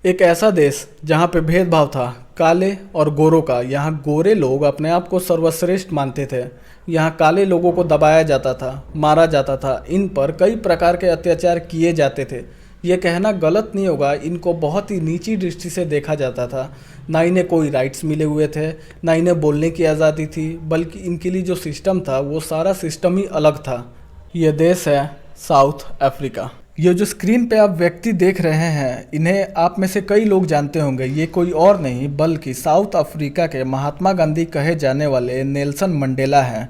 एक ऐसा देश जहाँ पे भेदभाव था काले और गोरों का। यहाँ गोरे लोग अपने आप को सर्वश्रेष्ठ मानते थे। यहाँ काले लोगों को दबाया जाता था, मारा जाता था, इन पर कई प्रकार के अत्याचार किए जाते थे। ये कहना गलत नहीं होगा, इनको बहुत ही नीची दृष्टि से देखा जाता था। ना इन्हें कोई राइट्स मिले हुए थे, ना इन्हें बोलने की आज़ादी थी, बल्कि इनके लिए जो सिस्टम था वो सारा सिस्टम ही अलग था। ये देश है साउथ अफ्रीका। ये जो स्क्रीन पे आप व्यक्ति देख रहे हैं, इन्हें आप में से कई लोग जानते होंगे। ये कोई और नहीं बल्कि साउथ अफ्रीका के महात्मा गांधी कहे जाने वाले नेल्सन मंडेला हैं।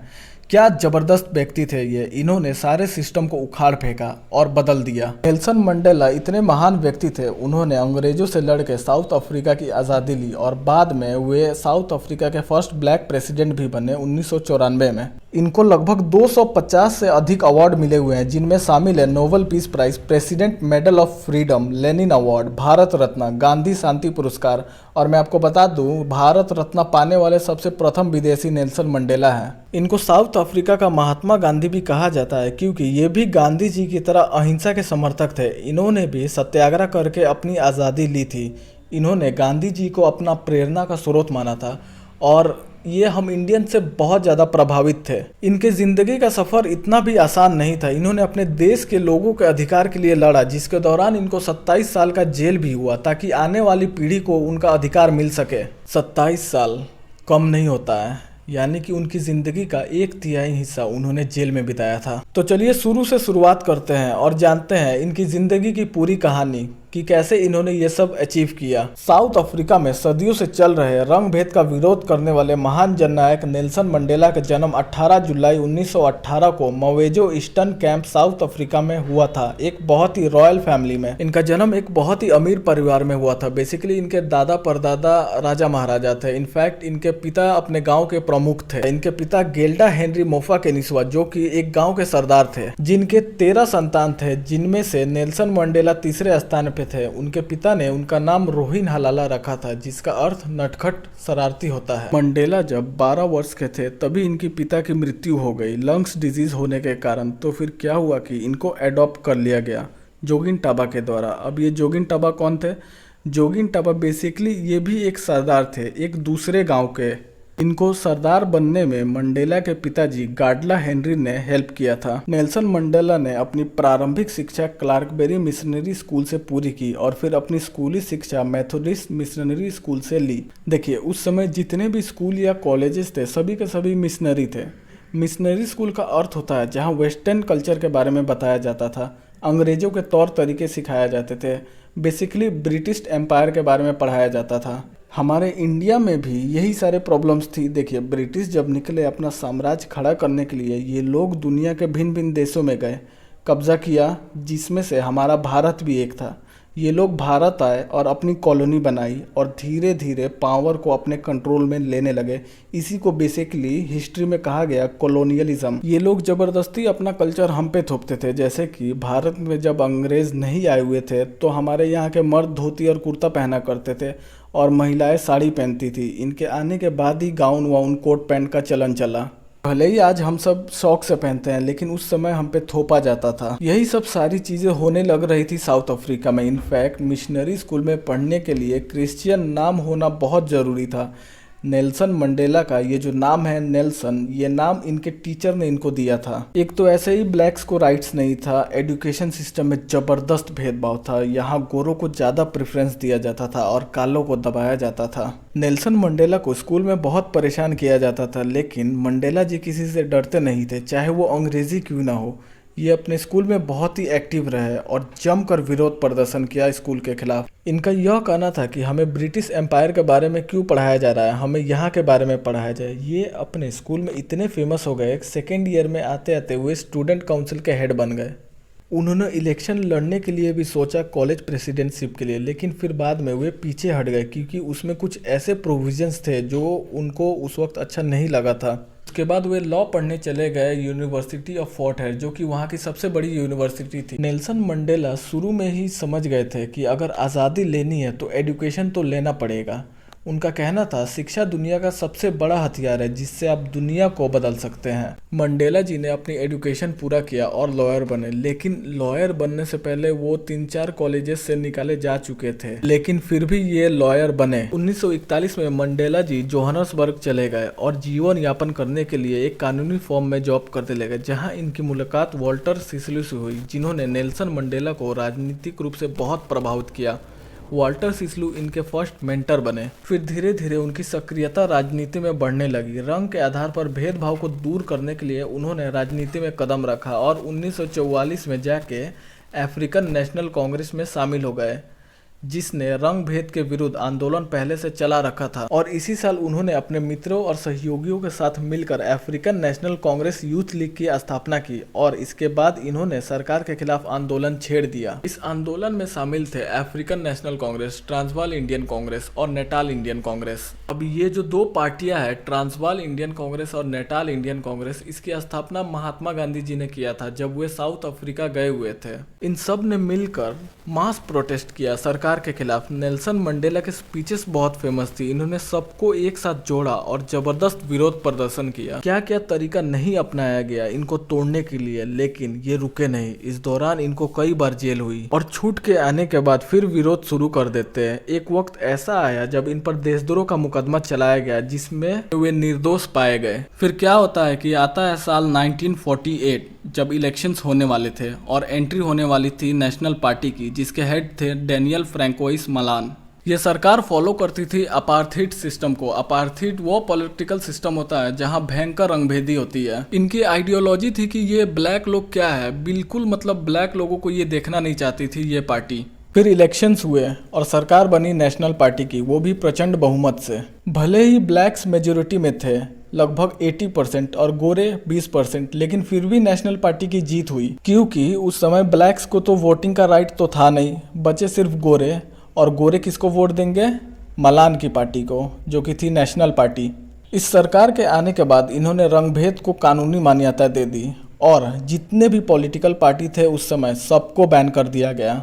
क्या जबरदस्त व्यक्ति थे ये। इन्होंने सारे सिस्टम को उखाड़ फेंका और बदल दिया। नेल्सन मंडेला इतने महान व्यक्ति थे, उन्होंने अंग्रेजों से लड़के साउथ अफ्रीका की आज़ादी ली और बाद में वे साउथ अफ्रीका के फर्स्ट ब्लैक प्रेसिडेंट भी बने 1994 में। इनको लगभग 250 से अधिक अवार्ड मिले हुए हैं, जिनमें शामिल है Nobel Peace Prize, President Medal of Freedom, Lenin Award, Bharat Ratna, Gandhi शांति पुरस्कार। और मैं आपको बता दूं, भारत रत्न पाने वाले सबसे प्रथम विदेशी नेल्सन मंडेला हैं। इनको साउथ अफ्रीका का महात्मा गांधी भी कहा जाता है, क्योंकि ये भी गांधी जी की तरह अहिंसा के समर्थक थे। इन्होंने भी सत्याग्रह करके अपनी आज़ादी ली थी। इन्होंने गांधी जी को अपना प्रेरणा का स्रोत माना था और ये हम इंडियन से बहुत ज़्यादा प्रभावित थे। इनके ज़िंदगी का सफ़र इतना भी आसान नहीं था। इन्होंने अपने देश के लोगों के अधिकार के लिए लड़ा, जिसके दौरान इनको 27 साल का जेल भी हुआ, ताकि आने वाली पीढ़ी को उनका अधिकार मिल सके। 27 साल कम नहीं होता है, यानी कि उनकी ज़िंदगी का 1/3 हिस्सा उन्होंने जेल में बिताया था। तो चलिए शुरू से शुरुआत करते हैं और जानते हैं इनकी ज़िंदगी की पूरी कहानी कि कैसे इन्होंने ये सब अचीव किया। साउथ अफ्रीका में सदियों से चल रहे रंग भेद का विरोध करने वाले महान जननायक नेल्सन मंडेला का जन्म 18 जुलाई 1918 को मवेजो ईस्टर्न कैंप साउथ अफ्रीका में हुआ था, एक बहुत ही रॉयल फैमिली में। इनका जन्म एक बहुत ही अमीर परिवार में हुआ था। बेसिकली इनके दादा परदादा राजा महाराजा थे। इनफैक्ट इनके पिता अपने गाँव के प्रमुख थे। इनके पिता गेल्डा हेनरी मोफा केनिसवा, जो कि एक गाँव के सरदार थे, जिनके 13 संतान थे, जिनमें से नेल्सन मंडेला तीसरे स्थान थे। उनके पिता ने उनका नाम रोहिन हलाला रखा था, जिसका अर्थ नटखट शरारती होता है। मंडेला जब 12 वर्ष के थे तभी इनकी पिता की मृत्यु हो गई लंग्स डिजीज होने के कारण। तो फिर क्या हुआ कि इनको अडॉप्ट कर लिया गया जोगिन टाबा के द्वारा। अब ये जोगिन टाबा कौन थे? जोगिन टाबा बेसिकली ये भी एक सरदार थे, एक दूसरे गांव के। इनको सरदार बनने में मंडेला के पिताजी गाडला हेनरी ने हेल्प किया था। नेल्सन मंडेला ने अपनी प्रारंभिक शिक्षा क्लार्कबेरी मिशनरी स्कूल से पूरी की और फिर अपनी स्कूली शिक्षा मेथोडिस्ट मिशनरी स्कूल से ली। देखिए, उस समय जितने भी स्कूल या कॉलेजेस थे सभी के सभी मिशनरी थे। मिशनरी स्कूल का अर्थ होता है जहाँ वेस्टर्न कल्चर के बारे में बताया जाता था, अंग्रेजों के तौर तरीके सिखाए जाते थे, बेसिकली ब्रिटिश एम्पायर के बारे में पढ़ाया जाता था। हमारे इंडिया में भी यही सारे प्रॉब्लम्स थी। देखिए, ब्रिटिश जब निकले अपना साम्राज्य खड़ा करने के लिए, ये लोग दुनिया के भिन्न भिन्न देशों में गए, कब्जा किया, जिसमें से हमारा भारत भी एक था। ये लोग भारत आए और अपनी कॉलोनी बनाई और धीरे धीरे पावर को अपने कंट्रोल में लेने लगे। इसी को बेसिकली हिस्ट्री में कहा गया कॉलोनियलिज्म। ये लोग ज़बरदस्ती अपना कल्चर हम पे थोपते थे। जैसे कि भारत में जब अंग्रेज़ नहीं आए हुए थे तो हमारे यहाँ के मर्द धोती और कुर्ता पहना करते थे और महिलाएं साड़ी पहनती थी। इनके आने के बाद ही गाउन वाउन कोट पैंट का चलन चला। भले ही आज हम सब शौक से पहनते हैं, लेकिन उस समय हम पे थोपा जाता था। यही सब सारी चीज़ें होने लग रही थी साउथ अफ्रीका में। इनफैक्ट मिशनरी स्कूल में पढ़ने के लिए क्रिश्चियन नाम होना बहुत ज़रूरी था। नेल्सन मंडेला का ये जो नाम है नेल्सन, ये नाम इनके टीचर ने इनको दिया था। एक तो ऐसे ही ब्लैक्स को राइट्स नहीं था, एजुकेशन सिस्टम में ज़बरदस्त भेदभाव था। यहाँ गोरों को ज़्यादा प्रेफरेंस दिया जाता था और कालों को दबाया जाता था। नेल्सन मंडेला को स्कूल में बहुत परेशान किया जाता था, लेकिन मंडेला जी किसी से डरते नहीं थे, चाहे वो अंग्रेज़ी क्यों ना हो। ये अपने स्कूल में बहुत ही एक्टिव रहे और जमकर विरोध प्रदर्शन किया स्कूल के खिलाफ। इनका यह कहना था कि हमें ब्रिटिश एम्पायर के बारे में क्यों पढ़ाया जा रहा है, हमें यहाँ के बारे में पढ़ाया जाए। ये अपने स्कूल में इतने फेमस हो गए, सेकेंड ईयर में आते आते हुए स्टूडेंट काउंसिल के हेड बन गए। उन्होंने इलेक्शन लड़ने के लिए भी सोचा कॉलेज प्रेसिडेंटशिप के लिए, लेकिन फिर बाद में वे पीछे हट गए क्योंकि उसमें कुछ ऐसे प्रोविजंस थे जो उनको उस वक्त अच्छा नहीं लगा था। उसके बाद वे लॉ पढ़ने चले गए यूनिवर्सिटी ऑफ फोर्ट हेड, जो कि वहाँ की सबसे बड़ी यूनिवर्सिटी थी। नेल्सन मंडेला शुरू में ही समझ गए थे कि अगर आज़ादी लेनी है तो एजुकेशन तो लेना पड़ेगा। उनका कहना था, शिक्षा दुनिया का सबसे बड़ा हथियार है जिससे आप दुनिया को बदल सकते हैं। मंडेला जी ने अपनी एजुकेशन पूरा किया और लॉयर बने, लेकिन लॉयर बनने से पहले वो 3-4 कॉलेजेस से निकाले जा चुके थे, लेकिन फिर भी ये लॉयर बने। 1941 में मंडेला जी जोहान्सबर्ग चले गए और जीवन यापन करने के लिए एक कानूनी फॉर्म में जॉब करते लगे, जहाँ इनकी मुलाकात वॉल्टर सिसलू से हुई, जिन्होंने नेल्सन मंडेला को राजनीतिक रूप से बहुत प्रभावित किया। वॉल्टर सिसलू इनके फर्स्ट मेंटर बने। फिर धीरे धीरे उनकी सक्रियता राजनीति में बढ़ने लगी। रंग के आधार पर भेदभाव को दूर करने के लिए उन्होंने राजनीति में कदम रखा और 1944 में जाके अफ्रीकन नेशनल कांग्रेस में शामिल हो गए, जिसने रंग भेद के विरुद्ध आंदोलन पहले से चला रखा था। और इसी साल उन्होंने अपने मित्रों और सहयोगियों के साथ मिलकर African national Congress youth league की स्थापना की और इसके बाद इन्होंने सरकार के खिलाफ आंदोलन छेड़ दिया। इस आंदोलन में शामिल थे African national Congress, Transvaal Indian Congress और नेटाल इंडियन कांग्रेस। अब ये जो दो पार्टियां हैं, ट्रांसवाल इंडियन कांग्रेस और नेटाल इंडियन कांग्रेस, इसकी स्थापना महात्मा गांधी जी ने किया था जब वे साउथ अफ्रीका गए हुए थे। इन सब ने मिलकर मास प्रोटेस्ट किया सरकार के खिलाफ। नेल्सन मंडेला के स्पीचेस बहुत फेमस थी। इन्होंने सबको एक साथ जोड़ा और जबरदस्त विरोध प्रदर्शन किया। क्या क्या तरीका नहीं अपनाया गया इनको तोड़ने के लिए, लेकिन ये रुके नहीं। इस दौरान इनको कई बार जेल हुई और छूट के आने के बाद फिर विरोध शुरू कर देते हैं। एक वक्त ऐसा आया जब इन पर देशद्रोह का मुकदमा चलाया गया, जिसमें वे निर्दोष पाए गए। फिर क्या होता है कि आता है साल 1948, जब इलेक्शंस होने वाले थे और एंट्री होने वाली थी नेशनल पार्टी की, जिसके हेड थे डेनियल फ्रैंकोइस मलान। ये सरकार फॉलो करती थी अपार्थीड सिस्टम को। अपार्थीड वो पॉलिटिकल सिस्टम होता है जहां भयंकर रंगभेदी होती है। इनकी आइडियोलॉजी थी कि ये ब्लैक लोग क्या है, बिल्कुल मतलब ब्लैक लोगों को ये देखना नहीं चाहती थी ये पार्टी। फिर इलेक्शंस हुए और सरकार बनी नेशनल पार्टी की, वो भी प्रचंड बहुमत से। भले ही ब्लैक्स मेजोरिटी में थे, लगभग 80% और गोरे 20%, लेकिन फिर भी नेशनल पार्टी की जीत हुई, क्योंकि उस समय ब्लैक्स को तो वोटिंग का राइट तो था नहीं, बचे सिर्फ गोरे। और गोरे किसको वोट देंगे? मलान की पार्टी को, जो कि थी नेशनल पार्टी। इस सरकार के आने के बाद इन्होंने रंगभेद को कानूनी मान्यता दे दी और जितने भी पॉलिटिकल पार्टी थे उस समय सबको बैन कर दिया गया,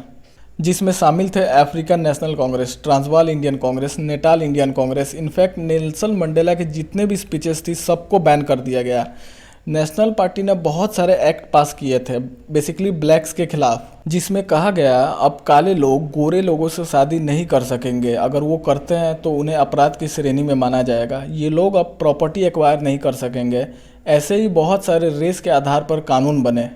जिसमें शामिल थे African national Congress, Transvaal Indian Congress, Natal Indian Congress. In fact Nelson Mandela के जितने भी स्पीचेस थी सबको बैन कर दिया गया। नेशनल पार्टी ने बहुत सारे एक्ट पास किए थे बेसिकली ब्लैक्स के खिलाफ, जिसमें कहा गया अब काले लोग गोरे लोगों से शादी नहीं कर सकेंगे। अगर वो करते हैं तो उन्हें अपराध की श्रेणी में माना जाएगा। ये लोग अब प्रॉपर्टी एक्वायर नहीं कर सकेंगे। ऐसे ही बहुत सारे रेस के आधार पर कानून बने।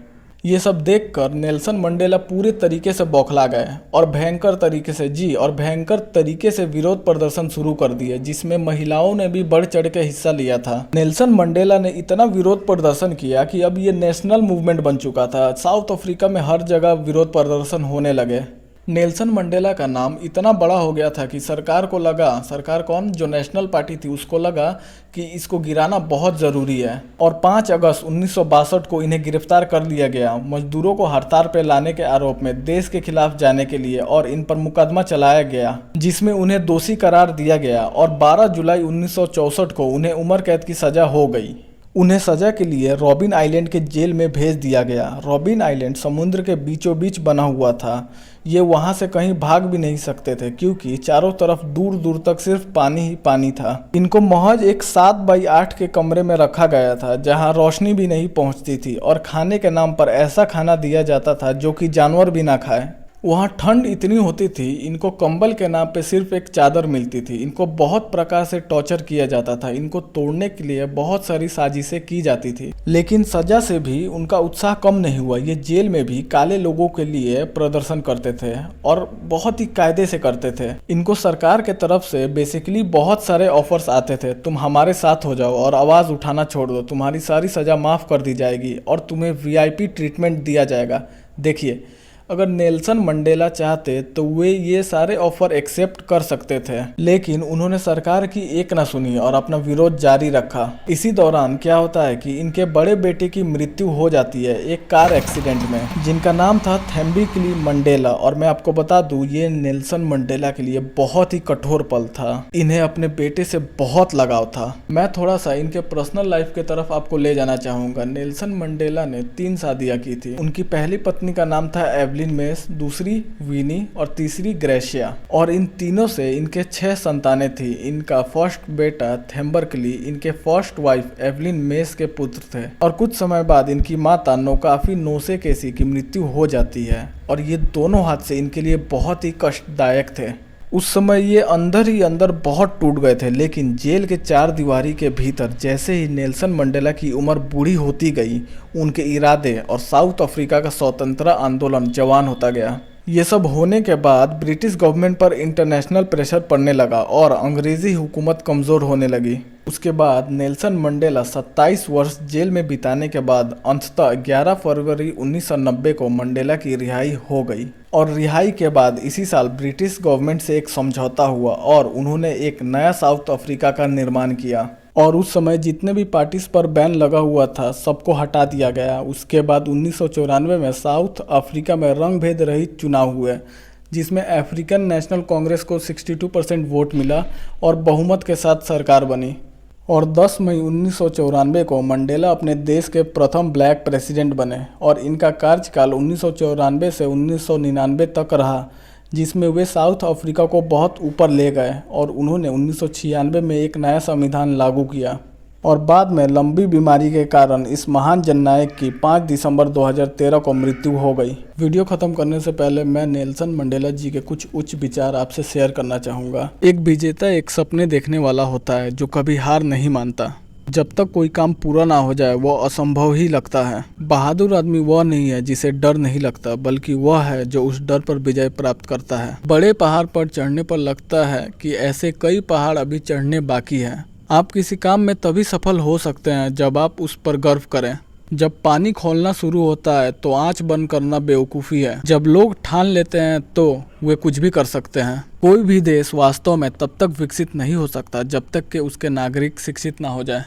ये सब देखकर नेल्सन मंडेला पूरे तरीके से बौखला गए और भयंकर तरीके से विरोध प्रदर्शन शुरू कर दिए, जिसमें महिलाओं ने भी बढ़ चढ़ के हिस्सा लिया था। नेल्सन मंडेला ने इतना विरोध प्रदर्शन किया कि अब ये नेशनल मूवमेंट बन चुका था। साउथ अफ्रीका में हर जगह विरोध प्रदर्शन होने लगे। नेल्सन मंडेला का नाम इतना बड़ा हो गया था कि सरकार कौन, जो नेशनल पार्टी थी, उसको लगा कि इसको गिराना बहुत ज़रूरी है। और 5 अगस्त 1962 को इन्हें गिरफ्तार कर लिया गया, मजदूरों को हड़ताल पर लाने के आरोप में देश के खिलाफ जाने के लिए, और इन पर मुकदमा चलाया गया जिसमें उन्हें दोषी करार दिया गया। और 12 जुलाई 1964 को उन्हें उम्र कैद की सज़ा हो गई। उन्हें सजा के लिए रॉबिन आइलैंड के जेल में भेज दिया गया। रॉबिन आइलैंड समुद्र के बीचों बीच बना हुआ था। ये वहाँ से कहीं भाग भी नहीं सकते थे, क्योंकि चारों तरफ दूर दूर तक सिर्फ पानी ही पानी था। इनको महज एक 7x8 के कमरे में रखा गया था, जहाँ रोशनी भी नहीं पहुँचती थी, और खाने के नाम पर ऐसा खाना दिया जाता था जो कि जानवर भी ना खाए। वहाँ ठंड इतनी होती थी, इनको कंबल के नाम पे सिर्फ एक चादर मिलती थी। इनको बहुत प्रकार से टॉर्चर किया जाता था। इनको तोड़ने के लिए बहुत सारी साजिशें की जाती थी, लेकिन सजा से भी उनका उत्साह कम नहीं हुआ। ये जेल में भी काले लोगों के लिए प्रदर्शन करते थे और बहुत ही कायदे से करते थे। इनको सरकार के तरफ से बेसिकली बहुत सारे ऑफर्स आते थे, तुम हमारे साथ हो जाओ और आवाज़ उठाना छोड़ दो, तुम्हारी सारी सज़ा माफ़ कर दी जाएगी और तुम्हें VIP ट्रीटमेंट दिया जाएगा। देखिए, अगर नेल्सन मंडेला चाहते तो वे ये सारे ऑफर एक्सेप्ट कर सकते थे, लेकिन उन्होंने सरकार की एक ना सुनी और अपना विरोध जारी रखा। इसी दौरान क्या होता है कि इनके बड़े बेटे की मृत्यु हो जाती है एक कार एक्सीडेंट में, जिनका नाम था थेम्बिकली मंडेला। और मैं आपको बता दूं, ये नेल्सन मंडेला के लिए बहुत ही कठोर पल था। इन्हें अपने बेटे से बहुत लगाव था। मैं थोड़ा सा इनके पर्सनल लाइफ के तरफ आपको ले जाना चाहूँगा। नेल्सन मंडेला ने 3 शादियाँ की थी। उनकी पहली पत्नी का नाम था एवलिन एवलिन मेस, दूसरी विनी और तीसरी ग्रेशिया। और इन तीनों से इनके 6 संतानें थी। इनका फर्स्ट बेटा थेम्बरकली इनके फर्स्ट वाइफ एवलिन मेस के पुत्र थे। और कुछ समय बाद इनकी माता नोकाफी नोसेकेसी की मृत्यु हो जाती है और ये दोनों हादसे इनके लिए बहुत ही कष्टदायक थे। उस समय ये अंदर ही अंदर बहुत टूट गए थे, लेकिन जेल के 4 दीवारी के भीतर जैसे ही नेल्सन मंडेला की उम्र बूढ़ी होती गई, उनके इरादे और साउथ अफ्रीका का स्वतंत्रता आंदोलन जवान होता गया। ये सब होने के बाद ब्रिटिश गवर्नमेंट पर इंटरनेशनल प्रेशर पड़ने लगा और अंग्रेजी हुकूमत कमज़ोर होने लगी। उसके बाद नेल्सन मंडेला 27 वर्ष जेल में बिताने के बाद अंततः 11 फरवरी 1990 को मंडेला की रिहाई हो गई। और रिहाई के बाद इसी साल ब्रिटिश गवर्नमेंट से एक समझौता हुआ और उन्होंने एक नया साउथ अफ्रीका का निर्माण किया। और उस समय जितने भी पार्टीज पर बैन लगा हुआ था सबको हटा दिया गया। उसके बाद 1994 में साउथ अफ्रीका में रंग भेद रहित चुनाव हुए, जिसमें अफ्रीकन नेशनल कांग्रेस को 62% वोट मिला और बहुमत के साथ सरकार बनी। और 10 मई 1994 को मंडेला अपने देश के प्रथम ब्लैक प्रेसिडेंट बने और इनका कार्यकाल 1994 से 1999 तक रहा, जिसमें वे साउथ अफ्रीका को बहुत ऊपर ले गए और उन्होंने 1996 में एक नया संविधान लागू किया। और बाद में लंबी बीमारी के कारण इस महान जननायक की 5 दिसंबर 2013 को मृत्यु हो गई। वीडियो खत्म करने से पहले मैं नेल्सन मंडेला जी के कुछ उच्च विचार आपसे शेयर करना चाहूँगा। एक विजेता एक सपने देखने वाला होता है जो कभी हार नहीं मानता। जब तक कोई काम पूरा ना हो जाए वो असंभव ही लगता है। बहादुर आदमी वह नहीं है जिसे डर नहीं लगता, बल्कि वह है जो उस डर पर विजय प्राप्त करता है। बड़े पहाड़ पर चढ़ने पर लगता है कि ऐसे कई पहाड़ अभी चढ़ने बाकी है। आप किसी काम में तभी सफल हो सकते हैं जब आप उस पर गर्व करें। जब पानी खौलना शुरू होता है तो आंच बंद करना बेवकूफ़ी है। जब लोग ठान लेते हैं तो वे कुछ भी कर सकते हैं। कोई भी देश वास्तव में तब तक विकसित नहीं हो सकता जब तक कि उसके नागरिक शिक्षित ना हो जाए।